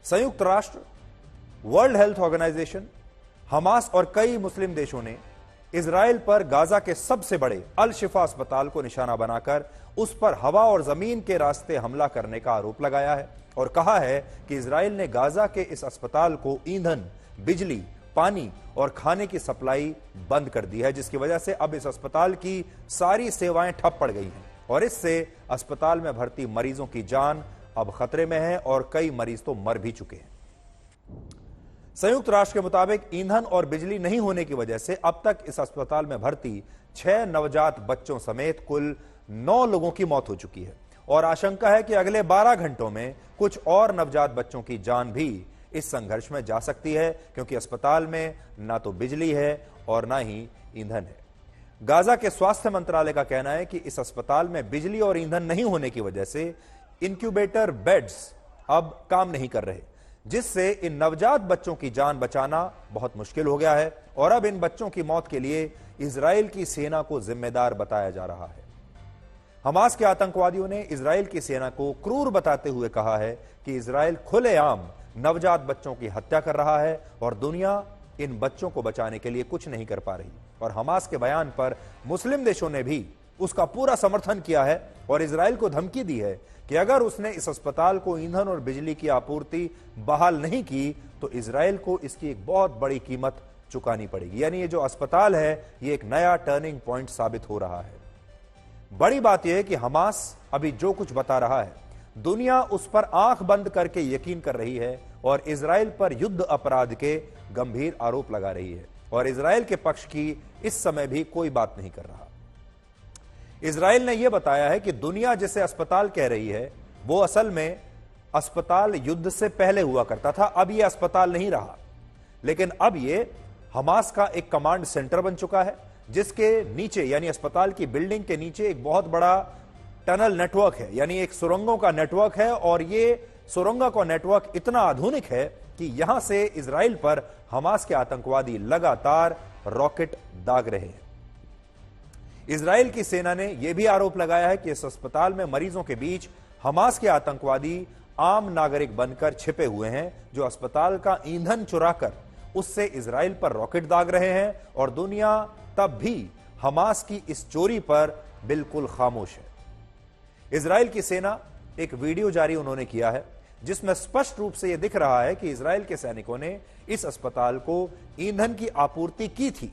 संयुक्त राष्ट्र, world health organisation, Hamas और कई मुस्लिम देशों ने इजराइल पर गाजा के सबसे बड़े अल शिफा अस्पताल को निशाना बनाकर उस पर हवा और जमीन के रास्ते हमला करने का आरोप लगाया है और कहा है कि इजराइल ने गाजा के इस अस्पताल को ईंधन, बिजली, पानी और खाने की सप्लाई बंद कर दी है, जिसकी वजह से अब इस अस्पताल की सारी सेवाएं ठप पड़ गई हैं और इससे अस्पताल में भर्ती मरीजों की जान अब खतरे में है और कई मरीज तो मर भी चुके हैं। संयुक्त राष्ट्र के मुताबिक ईंधन और बिजली नहीं होने की वजह से अब तक इस अस्पताल में भर्ती 6 नवजात बच्चों समेत कुल 9 लोगों की मौत हो चुकी है और आशंका है कि अगले 12 घंटों में कुछ और नवजात बच्चों की जान भी इस संघर्ष में जा सकती है, क्योंकि अस्पताल में ना तो बिजली है और ना ही ईंधन है। गाजा के स्वास्थ्य मंत्रालय का कहना है कि इस अस्पताल में बिजली और ईंधन नहीं होने की वजह से इंक्यूबेटर बेड्स अब काम नहीं कर रहे, जिससे इन नवजात बच्चों की जान बचाना बहुत मुश्किल हो गया है और अब इन बच्चों की मौत के लिए इजराइल की सेना को जिम्मेदार बताया जा रहा है। हमास के आतंकवादियों ने इजराइल की सेना को क्रूर बताते हुए कहा है कि इजराइल खुलेआम नवजात बच्चों की हत्या कर रहा है और दुनिया इन बच्चों को बचाने के लिए कुछ नहीं कर पा रही। और हमास के बयान पर मुस्लिम देशों ने भी उसका पूरा समर्थन किया है और इजराइल को धमकी दी है कि अगर उसने इस अस्पताल को ईंधन और बिजली की आपूर्ति बहाल नहीं की तो इजराइल को इसकी एक बहुत बड़ी कीमत चुकानी पड़ेगी। यानी ये जो अस्पताल है ये एक नया टर्निंग पॉइंट साबित हो रहा है। बड़ी बात यह है कि हमास अभी जो कुछ बता रहा है दुनिया उस पर आंख बंद करके यकीन कर रही है और इजराइल पर युद्ध अपराध के गंभीर आरोप लगा रही है और इजराइल के पक्ष की इस समय भी कोई बात नहीं कर रहा। इजराइल ने यह बताया है कि दुनिया जिसे अस्पताल कह रही है वो असल में अस्पताल युद्ध से पहले हुआ करता था, अब यह अस्पताल नहीं रहा, लेकिन अब यह हमास का एक कमांड सेंटर बन चुका है जिसके नीचे यानी अस्पताल की बिल्डिंग के नीचे एक बहुत बड़ा टनल नेटवर्क है, यानी एक सुरंगों का नेटवर्क है और यह सुरंगों का नेटवर्क इतना आधुनिक है कि यहां से इजराइल पर हमास के आतंकवादी लगातार रॉकेट दाग रहे हैं। इजराइल की सेना ने यह भी आरोप लगाया है कि इस अस्पताल में मरीजों के बीच हमास के आतंकवादी आम नागरिक बनकर छिपे हुए हैं जो अस्पताल का ईंधन चुराकर उससे इजराइल पर रॉकेट दाग रहे हैं और दुनिया तब भी हमास की इस चोरी पर बिल्कुल खामोश है। इजराइल की सेना एक वीडियो जारी उन्होंने किया है जिसमें स्पष्ट रूप से यह दिख रहा है कि इजराइल के सैनिकों ने इस अस्पताल को ईंधन की आपूर्ति की थी,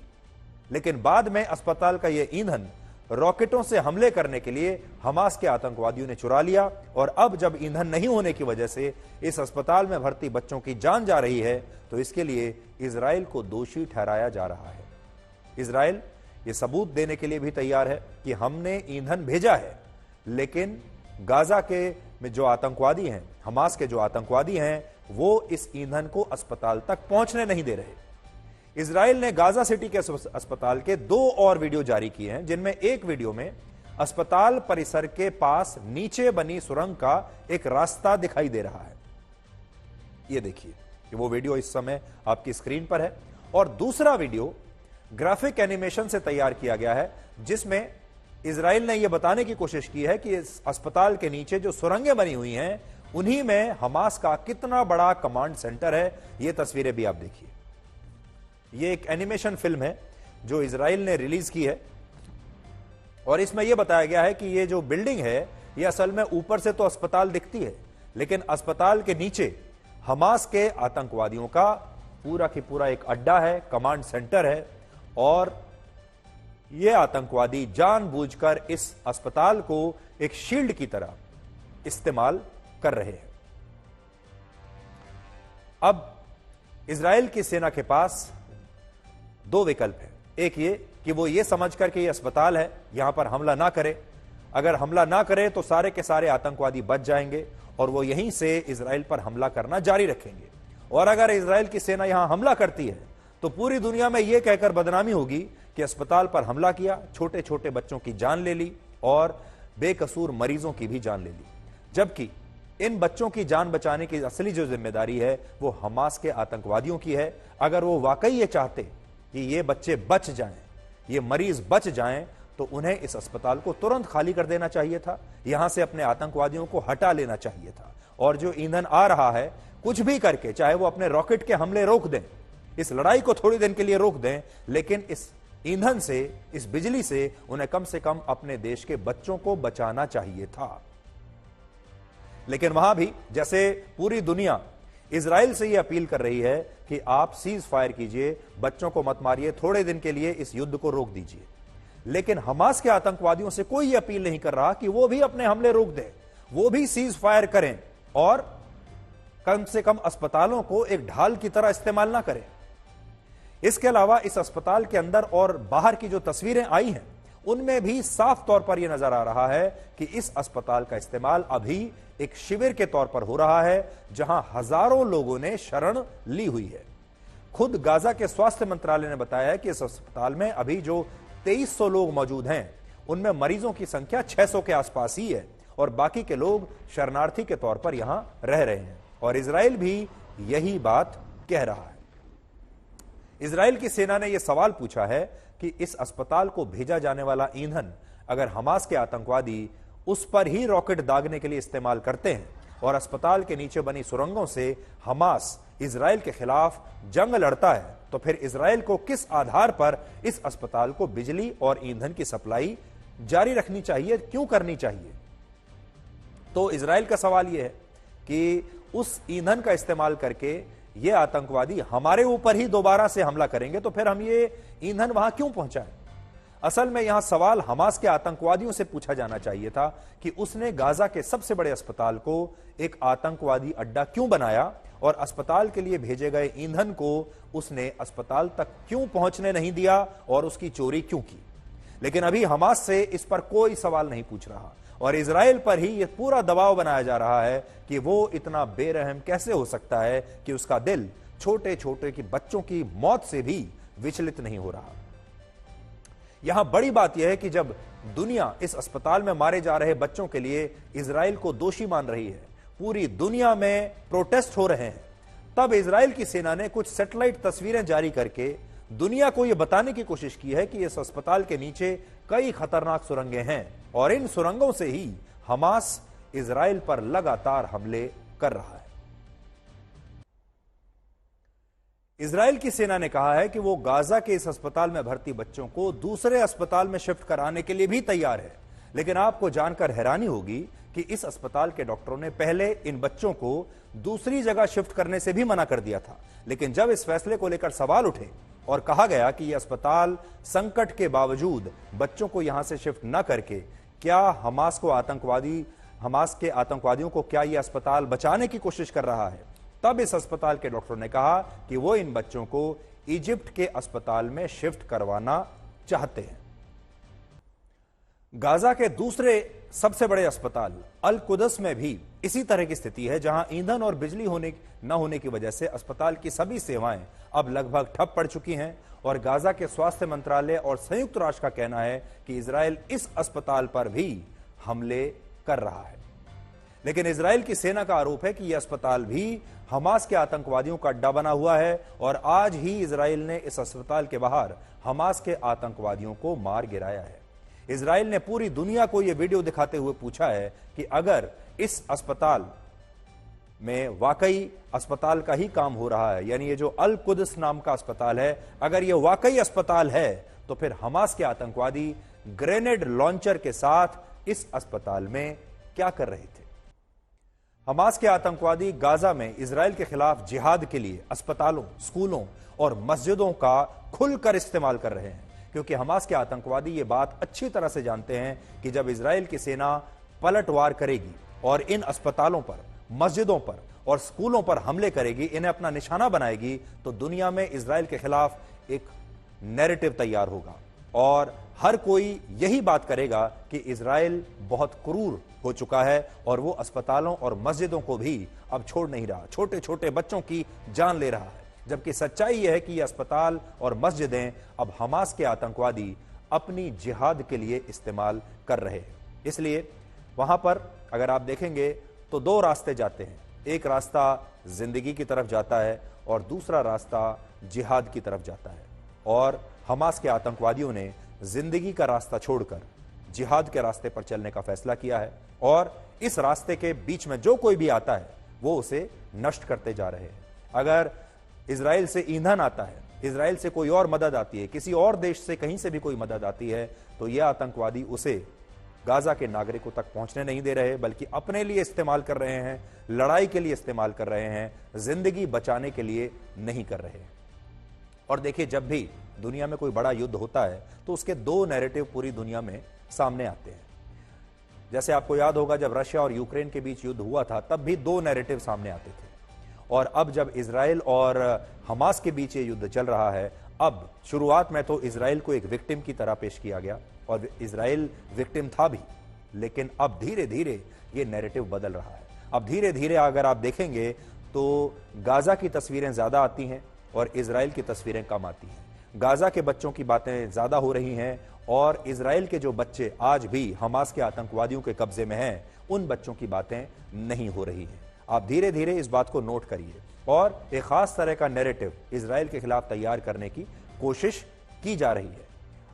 लेकिन बाद में अस्पताल का यह ईंधन रॉकेटों से हमले करने के लिए हमास के आतंकवादियों ने चुरा लिया और अब जब ईंधन नहीं होने की वजह से इस अस्पताल में भर्ती बच्चों की जान जा रही है तो इसके लिए इजराइल को दोषी ठहराया जा रहा है। इजराइल यह सबूत देने के लिए भी तैयार है कि हमने ईंधन भेजा है, लेकिन गाजा के में जो आतंकवादी हैं, हमास के जो आतंकवादी हैं, वो इस ईंधन को अस्पताल तक पहुंचने नहीं दे रहे। इजराइल ने गाजा सिटी के अस्पताल के 2 और वीडियो जारी किए हैं, जिनमें एक वीडियो में अस्पताल परिसर के पास नीचे बनी सुरंग का एक रास्ता दिखाई दे रहा है। यह देखिए कि वो वीडियो इस समय आपकी स्क्रीन पर है और दूसरा वीडियो ग्राफिक एनिमेशन से तैयार किया गया है जिसमें इजराइल ने यह बताने की कोशिश की है कि इस अस्पताल के नीचे जो सुरंगें बनी हुई हैं उन्हीं में हमास का कितना बड़ा कमांड सेंटर है। यह तस्वीरें भी आप देखिए। यह एक एनिमेशन फिल्म है जो इजराइल ने रिलीज की है और इसमें यह बताया गया है कि यह जो बिल्डिंग है यह असल में ऊपर से तो अस्पताल दिखती है, लेकिन अस्पताल के नीचे हमास के आतंकवादियों का पूरा की पूरा एक अड्डा है, कमांड सेंटर है और ये आतंकवादी जानबूझकर इस अस्पताल को एक शील्ड की तरह इस्तेमाल कर रहे हैं। अब इजराइल की सेना के पास 2 विकल्प हैं। एक ये कि वो ये समझकर कि ये अस्पताल है, यहां पर हमला ना करे। अगर हमला ना करे तो सारे के सारे आतंकवादी बच जाएंगे और वो यहीं से इजराइल पर हमला करना जारी रखेंगे। और अगर इजराइल की सेना यहां हमला करती है तो पूरी दुनिया में यह कहकर बदनामी होगी कि अस्पताल पर हमला किया, छोटे छोटे बच्चों की जान ले ली और बेकसूर मरीजों की भी जान ले ली, जबकि इन बच्चों की जान बचाने की असली जो जिम्मेदारी है वो हमास के आतंकवादियों की है। अगर वो वाकई ये चाहते कि ये बच्चे बच जाएं, ये मरीज बच जाएं, तो उन्हें इस अस्पताल को तुरंत खाली कर देना चाहिए था, यहां से अपने आतंकवादियों को हटा लेना चाहिए था और जो ईंधन आ रहा है, कुछ भी करके, चाहे वो अपने रॉकेट के हमले रोक दें, इस लड़ाई को थोड़ी दिन के लिए रोक दें, लेकिन इस ईंधन से, इस बिजली से उन्हें कम से कम अपने देश के बच्चों को बचाना चाहिए था। लेकिन वहां भी जैसे पूरी दुनिया इजराइल से यह अपील कर रही है कि आप सीज फायर कीजिए, बच्चों को मत मारिए, थोड़े दिन के लिए इस युद्ध को रोक दीजिए, लेकिन हमास के आतंकवादियों से कोई अपील नहीं कर रहा कि वो भी अपने हमले रोक दें, वो भी सीज फायर करें और कम से कम अस्पतालों को एक ढाल की तरह इस्तेमाल ना करें। इसके अलावा इस अस्पताल के अंदर और बाहर की जो तस्वीरें आई हैं, उनमें भी साफ तौर पर यह नजर आ रहा है कि इस अस्पताल का इस्तेमाल अभी एक शिविर के तौर पर हो रहा है, जहां हजारों लोगों ने शरण ली हुई है। खुद गाजा के स्वास्थ्य मंत्रालय ने बताया है कि इस अस्पताल में अभी जो 2300 लोग मौजूद हैं, उनमें मरीजों की संख्या 600 के आसपास ही है और बाकी के लोग शरणार्थी के तौर पर यहां रह रहे हैं। और इजराइल भी यही बात कह रहा है। इजराइल की सेना ने यह सवाल पूछा है कि इस अस्पताल को भेजा जाने वाला ईंधन अगर हमास के आतंकवादी उस पर ही रॉकेट दागने के लिए इस्तेमाल करते हैं और अस्पताल के नीचे बनी सुरंगों से हमास इजराइल के खिलाफ जंग लड़ता है, तो फिर इजराइल को किस आधार पर इस अस्पताल को बिजली और ईंधन की सप्लाई जारी रखनी चाहिए, क्यों करनी चाहिए? तो इजराइल का सवाल यह है कि उस ईंधन का इस्तेमाल करके ये आतंकवादी हमारे ऊपर ही दोबारा से हमला करेंगे, तो फिर हम ये ईंधन वहां क्यों पहुंचाएं? असल में यहां सवाल हमास के आतंकवादियों से पूछा जाना चाहिए था कि उसने गाजा के सबसे बड़े अस्पताल को एक आतंकवादी अड्डा क्यों बनाया और अस्पताल के लिए भेजे गए ईंधन को उसने अस्पताल तक क्यों पहुंचने नहीं दिया और उसकी चोरी क्यों की। लेकिन अभी हमास से इस पर कोई सवाल नहीं पूछ रहा और इजराइल पर ही यह पूरा दबाव बनाया जा रहा है कि वो इतना बेरहम कैसे हो सकता है कि उसका दिल छोटे छोटे की बच्चों की मौत से भी विचलित नहीं हो रहा। यहां बड़ी बात यह है कि जब दुनिया इस अस्पताल में मारे जा रहे बच्चों के लिए इजराइल को दोषी मान रही है, पूरी दुनिया में प्रोटेस्ट हो रहे हैं, तब इजराइल की सेना ने कुछ सैटेलाइट तस्वीरें जारी करके दुनिया को यह बताने की कोशिश की है कि इस अस्पताल के नीचे कई खतरनाक सुरंगें हैं और इन सुरंगों से ही हमास इजराइल पर लगातार हमले कर रहा है। इजराइल की सेना ने कहा है कि वो गाजा के इस अस्पताल में भर्ती बच्चों को दूसरे अस्पताल में शिफ्ट कराने के लिए भी तैयार है, लेकिन आपको जानकर हैरानी होगी कि इस अस्पताल के डॉक्टरों ने पहले इन बच्चों को दूसरी जगह शिफ्ट करने से भी मना कर दिया था। लेकिन जब इस फैसले को लेकर सवाल उठे और कहा गया कि यह अस्पताल संकट के बावजूद बच्चों को यहां से शिफ्ट न करके क्या हमास के आतंकवादियों को क्या यह अस्पताल बचाने की कोशिश कर रहा है, तब इस अस्पताल के डॉक्टरों ने कहा कि वो इन बच्चों को इजिप्ट के अस्पताल में शिफ्ट करवाना चाहते हैं। गाजा के दूसरे सबसे बड़े अस्पताल अल कुदस में भी इसी तरह की स्थिति है, जहां ईंधन और बिजली न होने की वजह से अस्पताल की सभी सेवाएं अब लगभग ठप पड़ चुकी हैं और गाजा के स्वास्थ्य मंत्रालय और संयुक्त राष्ट्र का कहना है कि इजराइल इस अस्पताल पर भी हमले कर रहा है। लेकिन इजराइल की सेना का आरोप है कि यह अस्पताल भी हमास के आतंकवादियों का अड्डा बना हुआ है और आज ही इजराइल ने इस अस्पताल के बाहर हमास के आतंकवादियों को मार गिराया है। इजराइल ने पूरी दुनिया को यह वीडियो दिखाते हुए पूछा है कि अगर इस अस्पताल में वाकई अस्पताल का ही काम हो रहा है, यानी ये जो अल कुदस नाम का अस्पताल है, अगर यह वाकई अस्पताल है, तो फिर हमास के आतंकवादी ग्रेनेड लॉन्चर के साथ इस अस्पताल में क्या कर रहे थे। हमास के आतंकवादी गाजा में इजराइल के खिलाफ जिहाद के लिए अस्पतालों, स्कूलों और मस्जिदों का खुलकर इस्तेमाल कर रहे हैं, क्योंकि हमास के आतंकवादी ये बात अच्छी तरह से जानते हैं कि जब इजराइल की सेना पलटवार करेगी और इन अस्पतालों पर, मस्जिदों पर और स्कूलों पर हमले करेगी, इन्हें अपना निशाना बनाएगी, तो दुनिया में इजराइल के खिलाफ एक नैरेटिव तैयार होगा और हर कोई यही बात करेगा कि इजराइल बहुत क्रूर हो चुका है और वो अस्पतालों और मस्जिदों को भी अब छोड़ नहीं रहा, छोटे छोटे बच्चों की जान ले रहा है। जबकि सच्चाई यह है कि ये अस्पताल और मस्जिदें अब हमास के आतंकवादी अपनी जिहाद के लिए इस्तेमाल कर रहे हैं। इसलिए वहां पर अगर आप देखेंगे तो दो रास्ते जाते हैं, एक रास्ता जिंदगी की तरफ जाता है और दूसरा रास्ता जिहाद की तरफ जाता है। और हमास के आतंकवादियों ने जिंदगी का रास्ता छोड़कर जिहाद के रास्ते पर चलने का फैसला किया है और इस रास्ते के बीच में जो कोई भी आता है वो उसे नष्ट करते जा रहे हैं। अगर इजराइल से ईंधन आता है, इजराइल से कोई और मदद आती है, किसी और देश से कहीं से भी कोई मदद आती है, तो यह आतंकवादी उसे गाजा के नागरिकों तक पहुंचने नहीं दे रहे, बल्कि अपने लिए इस्तेमाल कर रहे हैं, लड़ाई के लिए इस्तेमाल कर रहे हैं, जिंदगी बचाने के लिए नहीं कर रहे हैं। और देखिए, जब भी दुनिया में कोई बड़ा युद्ध होता है तो उसके दो नैरेटिव पूरी दुनिया में सामने आते हैं। जैसे आपको याद होगा, जब रशिया और यूक्रेन के बीच युद्ध हुआ था तब भी दो नैरेटिव सामने आते थे, और अब जब इजराइल और हमास के बीच ये युद्ध चल रहा है, अब शुरुआत में तो इजराइल को एक विक्टिम की तरह पेश किया गया और इजराइल विक्टिम था भी, लेकिन अब धीरे धीरे ये नैरेटिव बदल रहा है। अब धीरे धीरे अगर आप देखेंगे तो गाजा की तस्वीरें ज्यादा आती हैं और इजराइल की तस्वीरें कम आती हैं। गाजा के बच्चों की बातें ज्यादा हो रही हैं और इजराइल के जो बच्चे आज भी हमास के आतंकवादियों के कब्जे में हैं, उन बच्चों की बातें नहीं हो रही हैं। आप धीरे धीरे इस बात को नोट करिए और एक खास तरह का नैरेटिव इजराइल के खिलाफ तैयार करने की कोशिश की जा रही है।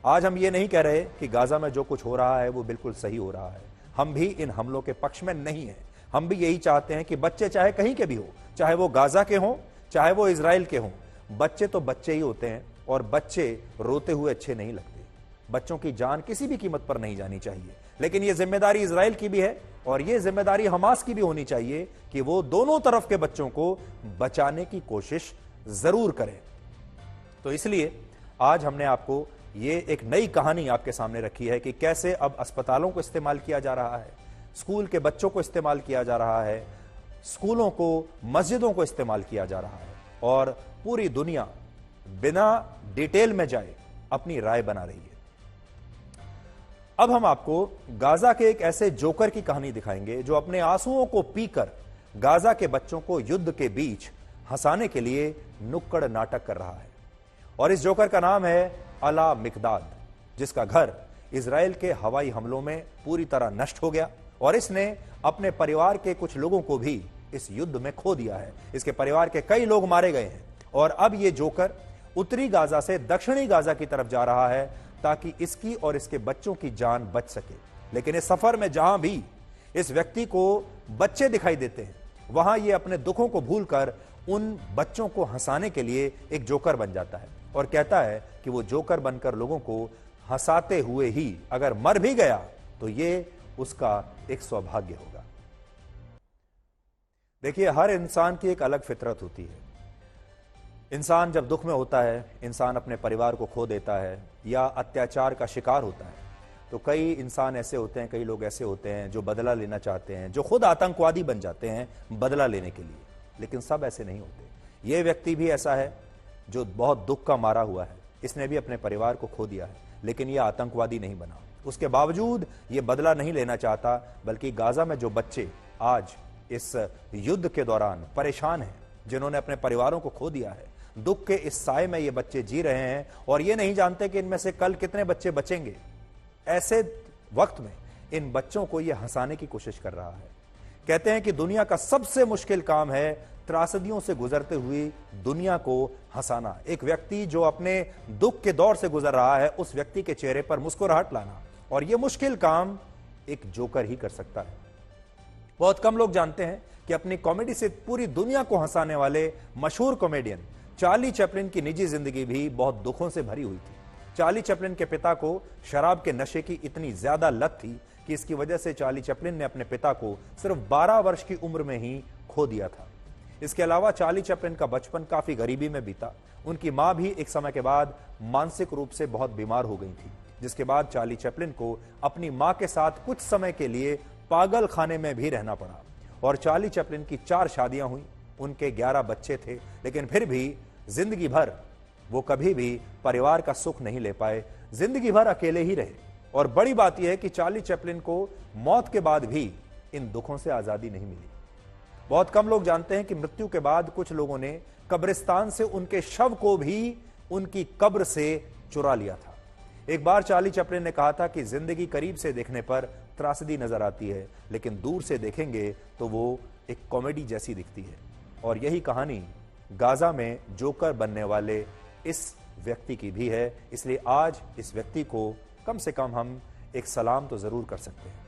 आज हम ये नहीं कह रहे कि गाजा में जो कुछ हो रहा है वो बिल्कुल सही हो रहा है। हम भी इन हमलों के पक्ष में नहीं हैं। हम भी यही चाहते हैं कि बच्चे चाहे कहीं के भी हो, चाहे वो गाजा के हों, चाहे वो इजराइल के हों, बच्चे तो बच्चे ही होते हैं और बच्चे रोते हुए अच्छे नहीं लगते। बच्चों की जान किसी भी कीमत पर नहीं जानी चाहिए, लेकिन यह जिम्मेदारी इजराइल की भी है और यह जिम्मेदारी हमास की भी होनी चाहिए कि वो दोनों तरफ के बच्चों को बचाने की कोशिश जरूर करें। तो इसलिए आज हमने आपको ये एक नई कहानी आपके सामने रखी है कि कैसे अब अस्पतालों को इस्तेमाल किया जा रहा है, स्कूल के बच्चों को इस्तेमाल किया जा रहा है, स्कूलों को, मस्जिदों को इस्तेमाल किया जा रहा है और पूरी दुनिया बिना डिटेल में जाए अपनी राय बना रही है। अब हम आपको गाजा के एक ऐसे जोकर की कहानी दिखाएंगे जो अपने आंसुओं को पीकर गाजा के बच्चों को युद्ध के बीच हंसाने के लिए नुक्कड़ नाटक कर रहा है। और इस जोकर का नाम है अला मिकदाद, जिसका घर इजराइल के हवाई हमलों में पूरी तरह नष्ट हो गया और इसने अपने परिवार के कुछ लोगों को भी इस युद्ध में खो दिया है। इसके परिवार के कई लोग मारे गए हैं और अब ये जोकर उत्तरी गाजा से दक्षिणी गाजा की तरफ जा रहा है ताकि इसकी और इसके बच्चों की जान बच सके। लेकिन इस सफर में जहां भी इस व्यक्ति को बच्चे दिखाई देते हैं, वहां ये अपने दुखों को भूलकर उन बच्चों को हंसाने के लिए एक जोकर बन जाता है और कहता है कि वो जोकर बनकर लोगों को हंसाते हुए ही अगर मर भी गया तो ये उसका एक सौभाग्य होगा। देखिए, हर इंसान की एक अलग फितरत होती है। इंसान जब दुख में होता है, इंसान अपने परिवार को खो देता है या अत्याचार का शिकार होता है, तो कई इंसान ऐसे होते हैं, कई लोग ऐसे होते हैं जो बदला लेना चाहते हैं, जो खुद आतंकवादी बन जाते हैं बदला लेने के लिए। लेकिन सब ऐसे नहीं होते। यह व्यक्ति भी ऐसा है जो बहुत दुख का मारा हुआ है, इसने भी अपने परिवार को खो दिया है, लेकिन यह आतंकवादी नहीं बना। उसके बावजूद यह बदला नहीं लेना चाहता, बल्कि गाजा में जो बच्चे आज इस युद्ध के दौरान परेशान हैं, जिन्होंने अपने परिवारों को खो दिया है, दुख के इस साए में ये बच्चे जी रहे हैं और ये नहीं जानते कि इनमें से कल कितने बच्चे बचेंगे। ऐसे वक्त में इन बच्चों को ये हंसाने की कोशिश कर रहा है। कहते हैं कि दुनिया का सबसे मुश्किल काम है त्रासदियों से गुजरते हुए दुनिया को हंसाना। एक व्यक्ति जो अपने दुख के दौर से गुजर रहा है, उस व्यक्ति के चेहरे पर मुस्कुराहट लाना, और यह मुश्किल काम एक जोकर ही कर सकता है। बहुत कम लोग जानते हैं कि अपनी कॉमेडी से पूरी दुनिया को हंसाने वाले मशहूर कॉमेडियन चार्ली चैपलिन की निजी जिंदगी भी बहुत दुखों से भरी हुई थी। चार्ली चैपलिन के पिता को शराब के नशे की इतनी ज्यादा लत थी कि इसकी वजह से चार्ली चैपलिन ने अपने पिता को सिर्फ 12 वर्ष की उम्र में ही खो दिया था। इसके अलावा चार्ली चैपलिन का बचपन काफी गरीबी में बीता। उनकी मां भी एक समय के बाद मानसिक रूप से बहुत बीमार हो गई थी, जिसके बाद चार्ली चैपलिन को अपनी मां के साथ कुछ समय के लिए पागल खाने में भी रहना पड़ा। और चार्ली चैपलिन की 4 शादियां हुई, उनके 11 बच्चे थे, लेकिन फिर भी जिंदगी भर वो कभी भी परिवार का सुख नहीं ले पाए, जिंदगी भर अकेले ही रहे। और बड़ी बात यह है कि चार्ली चैपलिन को मौत के बाद भी इन दुखों से आजादी नहीं मिली। बहुत कम लोग जानते हैं कि मृत्यु के बाद कुछ लोगों ने कब्रिस्तान से उनके शव को भी उनकी कब्र से चुरा लिया था। एक बार चार्ली चैपलिन ने कहा था कि जिंदगी करीब से देखने पर त्रासदी नजर आती है, लेकिन दूर से देखेंगे तो वो एक कॉमेडी जैसी दिखती है। और यही कहानी गाजा में जोकर बनने वाले इस व्यक्ति की भी है। इसलिए आज इस व्यक्ति को कम से कम हम एक सलाम तो जरूर कर सकते हैं।